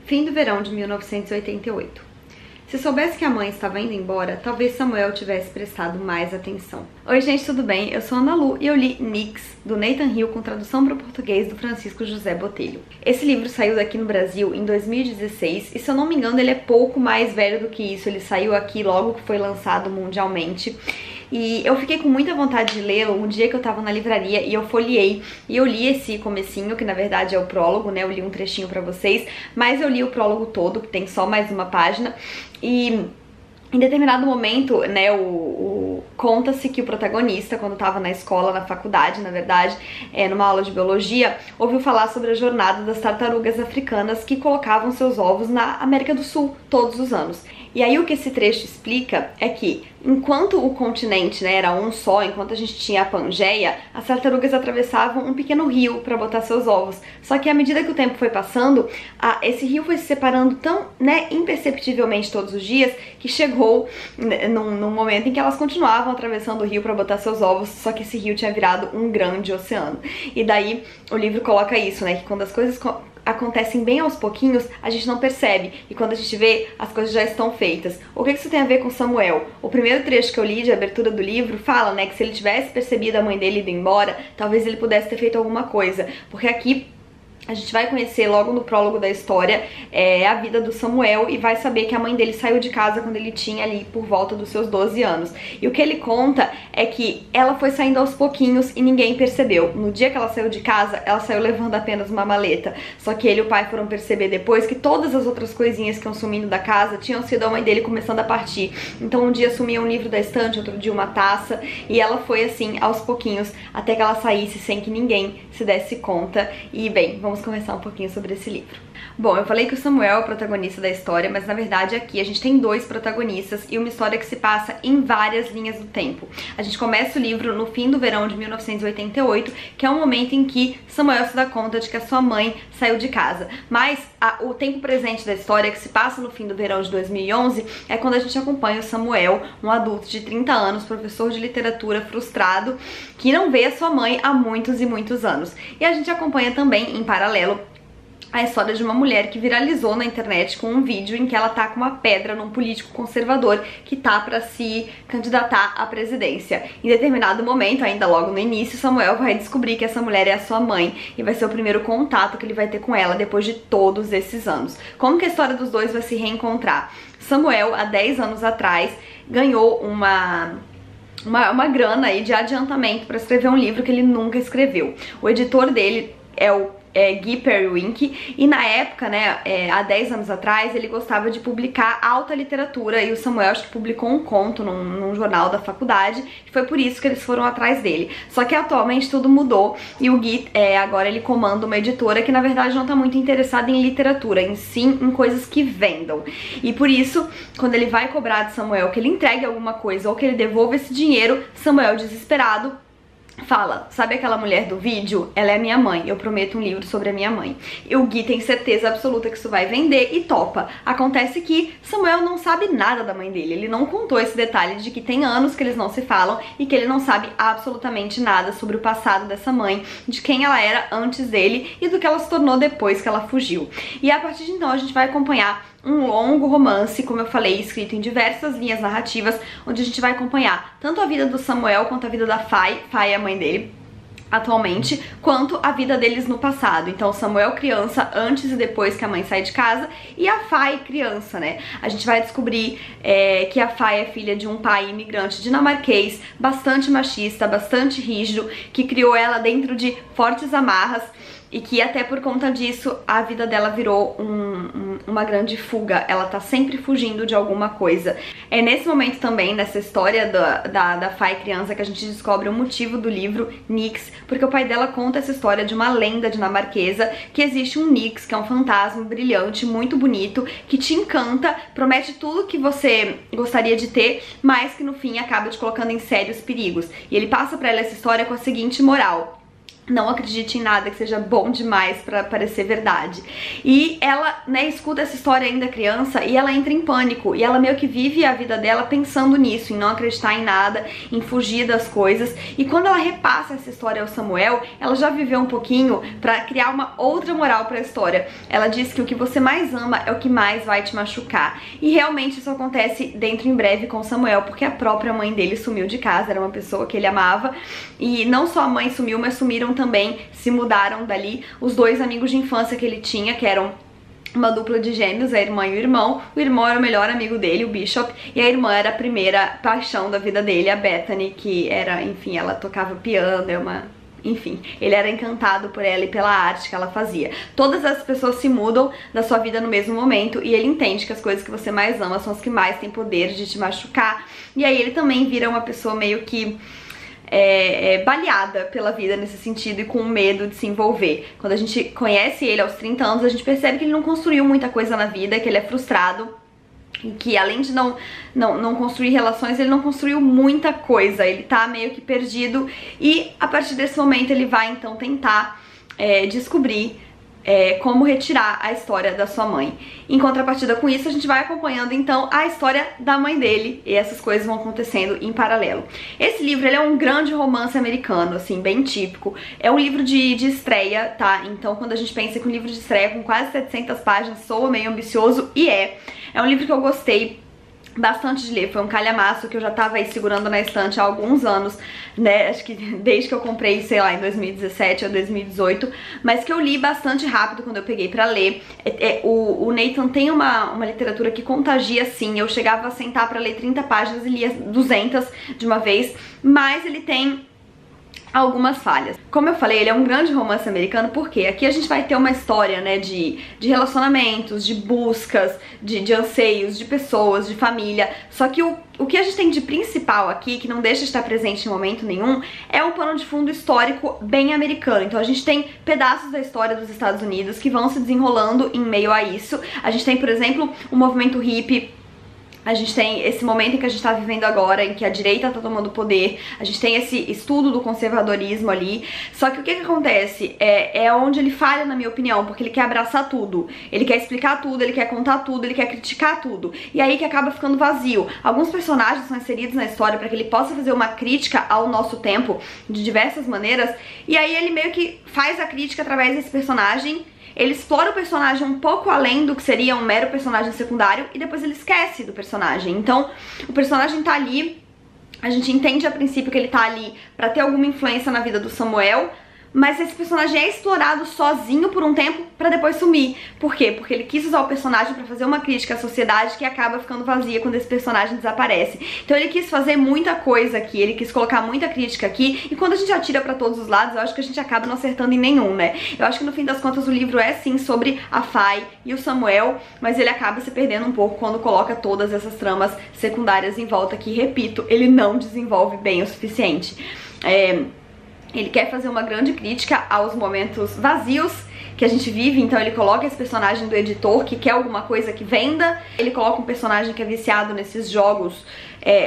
Fim do verão de 1988. Se soubesse que a mãe estava indo embora, talvez Samuel tivesse prestado mais atenção. Oi gente, tudo bem? Eu sou Ana Lu e eu li Nix, do Nathan Hill, com tradução para o português do Francisco José Botelho. Esse livro saiu daqui no Brasil em 2016 e, se eu não me engano, ele é pouco mais velho do que isso. Ele saiu aqui logo que foi lançado mundialmente. E eu fiquei com muita vontade de lê-lo um dia que eu tava na livraria e eu folheei. E eu li esse comecinho, que na verdade é o prólogo, né? Eu li um trechinho pra vocês, mas eu li o prólogo todo, que tem só mais uma página. E em determinado momento, né, conta-se que o protagonista, quando estava na escola, na faculdade, na verdade, numa aula de biologia, ouviu falar sobre a jornada das tartarugas africanas que colocavam seus ovos na América do Sul todos os anos. E aí o que esse trecho explica é que, enquanto o continente, né, era um só, enquanto a gente tinha a Pangeia, as tartarugas atravessavam um pequeno rio para botar seus ovos. Só que à medida que o tempo foi passando, esse rio foi se separando tão, né, imperceptivelmente todos os dias, que chegou num momento em que elas continuavam atravessando o rio para botar seus ovos, só que esse rio tinha virado um grande oceano. E daí o livro coloca isso, né, que quando as coisas acontecem bem aos pouquinhos, a gente não percebe, e quando a gente vê, as coisas já estão feitas. O que isso tem a ver com Samuel? O primeiro trecho que eu li de abertura do livro fala, né, que se ele tivesse percebido a mãe dele indo embora, talvez ele pudesse ter feito alguma coisa, porque aqui a gente vai conhecer logo no prólogo da história a vida do Samuel e vai saber que a mãe dele saiu de casa quando ele tinha ali por volta dos seus 12 anos. E o que ele conta é que ela foi saindo aos pouquinhos e ninguém percebeu. No dia que ela saiu de casa, ela saiu levando apenas uma maleta. Só que ele e o pai foram perceber depois que todas as outras coisinhas que iam sumindo da casa tinham sido a mãe dele começando a partir. Então um dia sumia um livro da estante, outro dia uma taça, e ela foi assim aos pouquinhos até que ela saísse sem que ninguém se desse conta. E bem, vamos conversar um pouquinho sobre esse livro. Bom, eu falei que o Samuel é o protagonista da história, mas na verdade aqui a gente tem dois protagonistas e uma história que se passa em várias linhas do tempo. A gente começa o livro no fim do verão de 1988, que é um momento em que Samuel se dá conta de que a sua mãe saiu de casa. Mas o tempo presente da história, que se passa no fim do verão de 2011, é quando a gente acompanha o Samuel, um adulto de 30 anos, professor de literatura frustrado, que não vê a sua mãe há muitos e muitos anos. E a gente acompanha também, em paralelo, a história de uma mulher que viralizou na internet com um vídeo em que ela tá com uma pedra num político conservador que tá pra se candidatar à presidência. Em determinado momento, ainda logo no início, Samuel vai descobrir que essa mulher é a sua mãe e vai ser o primeiro contato que ele vai ter com ela depois de todos esses anos. Como que a história dos dois vai se reencontrar? Samuel, há 10 anos atrás, ganhou uma grana aí de adiantamento para escrever um livro que ele nunca escreveu. O editor dele é o Guy Perriwink, e na época, né, há 10 anos atrás, ele gostava de publicar alta literatura, e o Samuel acho que publicou um conto num jornal da faculdade, e foi por isso que eles foram atrás dele. Só que atualmente tudo mudou, e o Guy, agora ele comanda uma editora que na verdade não tá muito interessada em literatura, em sim em coisas que vendam. E por isso, quando ele vai cobrar de Samuel que ele entregue alguma coisa ou que ele devolva esse dinheiro, Samuel, desesperado, fala: sabe aquela mulher do vídeo? Ela é minha mãe, eu prometo um livro sobre a minha mãe. E o Gui tem certeza absoluta que isso vai vender e topa. Acontece que Samuel não sabe nada da mãe dele, ele não contou esse detalhe de que tem anos que eles não se falam e que ele não sabe absolutamente nada sobre o passado dessa mãe, de quem ela era antes dele e do que ela se tornou depois que ela fugiu. E a partir de então a gente vai acompanhar um longo romance, como eu falei, escrito em diversas linhas narrativas, onde a gente vai acompanhar tanto a vida do Samuel quanto a vida da Fay é a mãe dele atualmente, quanto a vida deles no passado. Então Samuel criança, antes e depois que a mãe sai de casa, e a Fay criança, né? A gente vai descobrir que a Fay é filha de um pai imigrante dinamarquês, bastante machista, bastante rígido, que criou ela dentro de fortes amarras, e que até por conta disso a vida dela virou uma grande fuga. Ela tá sempre fugindo de alguma coisa. É nesse momento também, nessa história da Fay criança, que a gente descobre o motivo do livro Nix, porque o pai dela conta essa história de uma lenda dinamarquesa, que existe um Nix, que é um fantasma brilhante, muito bonito, que te encanta, promete tudo que você gostaria de ter, mas que no fim acaba te colocando em sérios perigos. E ele passa pra ela essa história com a seguinte moral: Não acredite em nada que seja bom demais pra parecer verdade. E ela, né, escuta essa história ainda criança e ela entra em pânico. E ela meio que vive a vida dela pensando nisso, em não acreditar em nada, em fugir das coisas. E quando ela repassa essa história ao Samuel, ela já viveu um pouquinho pra criar uma outra moral pra história. Ela diz que o que você mais ama é o que mais vai te machucar. E realmente isso acontece dentro em breve com o Samuel, porque a própria mãe dele sumiu de casa, era uma pessoa que ele amava. E não só a mãe sumiu, mas sumiram também, se mudaram dali os dois amigos de infância que ele tinha, que eram uma dupla de gêmeos, a irmã e o irmão. O irmão era o melhor amigo dele, o Bishop, e a irmã era a primeira paixão da vida dele, a Bethany, que era, enfim, ela tocava piano, enfim, ele era encantado por ela e pela arte que ela fazia. Todas as pessoas se mudam da sua vida no mesmo momento e ele entende que as coisas que você mais ama são as que mais têm poder de te machucar. E aí ele também vira uma pessoa meio que baleada pela vida nesse sentido e com medo de se envolver. Quando a gente conhece ele aos 30 anos, a gente percebe que ele não construiu muita coisa na vida, que ele é frustrado e que além de não construir relações, ele não construiu muita coisa, ele tá meio que perdido e a partir desse momento ele vai então tentar descobrir como retirar a história da sua mãe. Em contrapartida com isso, a gente vai acompanhando então a história da mãe dele e essas coisas vão acontecendo em paralelo. Esse livro, ele é um grande romance americano, assim, bem típico. É um livro de estreia, tá? Então quando a gente pensa que um livro de estreia com quase 700 páginas soa meio ambicioso, e é um livro que eu gostei bastante de ler, foi um calhamaço que eu já tava aí segurando na estante há alguns anos, né, acho que desde que eu comprei, sei lá, em 2017 ou 2018, mas que eu li bastante rápido quando eu peguei pra ler. O Nathan tem uma literatura que contagia, sim, eu chegava a sentar pra ler 30 páginas e lia 200 de uma vez, mas ele tem algumas falhas. Como eu falei, ele é um grande romance americano porque aqui a gente vai ter uma história, né, de relacionamentos, de buscas, de anseios, de pessoas, de família. Só que o que a gente tem de principal aqui, que não deixa de estar presente em momento nenhum, é um pano de fundo histórico bem americano. Então a gente tem pedaços da história dos Estados Unidos que vão se desenrolando em meio a isso. A gente tem, por exemplo, o movimento hippie. A gente tem esse momento em que a gente tá vivendo agora, em que a direita tá tomando poder, a gente tem esse estudo do conservadorismo ali, só que o que acontece? É onde ele falha, na minha opinião, porque ele quer abraçar tudo, ele quer explicar tudo, ele quer contar tudo, ele quer criticar tudo, e aí que acaba ficando vazio. Alguns personagens são inseridos na história para que ele possa fazer uma crítica ao nosso tempo de diversas maneiras, e aí ele meio que faz a crítica através desse personagem. Ele explora o personagem um pouco além do que seria um mero personagem secundário e depois ele esquece do personagem. Então, o personagem tá ali, a gente entende a princípio que ele tá ali pra ter alguma influência na vida do Samuel, mas esse personagem é explorado sozinho por um tempo pra depois sumir. Por quê? Porque ele quis usar o personagem pra fazer uma crítica à sociedade que acaba ficando vazia quando esse personagem desaparece. Então ele quis fazer muita coisa aqui, ele quis colocar muita crítica aqui, e quando a gente atira pra todos os lados, eu acho que a gente acaba não acertando em nenhum, né? Eu acho que no fim das contas o livro é sim sobre a Fay e o Samuel, mas ele acaba se perdendo um pouco quando coloca todas essas tramas secundárias em volta que, repito, ele não desenvolve bem o suficiente. Ele quer fazer uma grande crítica aos momentos vazios que a gente vive, então ele coloca esse personagem do editor que quer alguma coisa que venda, ele coloca um personagem que é viciado nesses jogos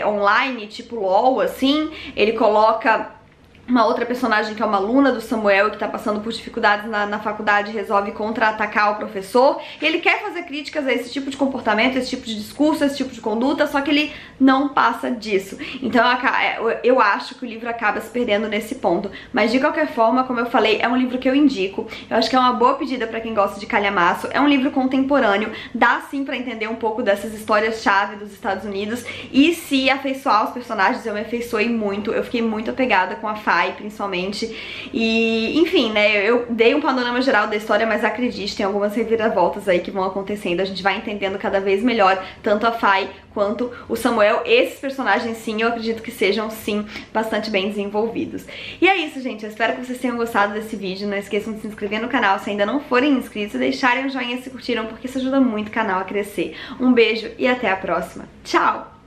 online, tipo LOL, assim, ele coloca uma outra personagem que é uma aluna do Samuel e que tá passando por dificuldades na faculdade, resolve contra-atacar o professor, e ele quer fazer críticas a esse tipo de comportamento, esse tipo de discurso, esse tipo de conduta, só que ele não passa disso. Então eu acho que o livro acaba se perdendo nesse ponto, mas de qualquer forma, como eu falei, é um livro que eu indico, eu acho que é uma boa pedida pra quem gosta de calhamaço, é um livro contemporâneo, dá sim pra entender um pouco dessas histórias-chave dos Estados Unidos, e se afeiçoar aos personagens, eu me afeiçoei muito, eu fiquei muito apegada com a Fay, principalmente, e enfim, né, eu dei um panorama geral da história, mas acredite, tem algumas reviravoltas aí que vão acontecendo, a gente vai entendendo cada vez melhor tanto a Fay quanto o Samuel. Esses personagens sim, eu acredito que sejam sim bastante bem desenvolvidos. E é isso, gente, eu espero que vocês tenham gostado desse vídeo, não esqueçam de se inscrever no canal se ainda não forem inscritos e deixarem um joinha se curtiram, porque isso ajuda muito o canal a crescer. Um beijo e até a próxima. Tchau!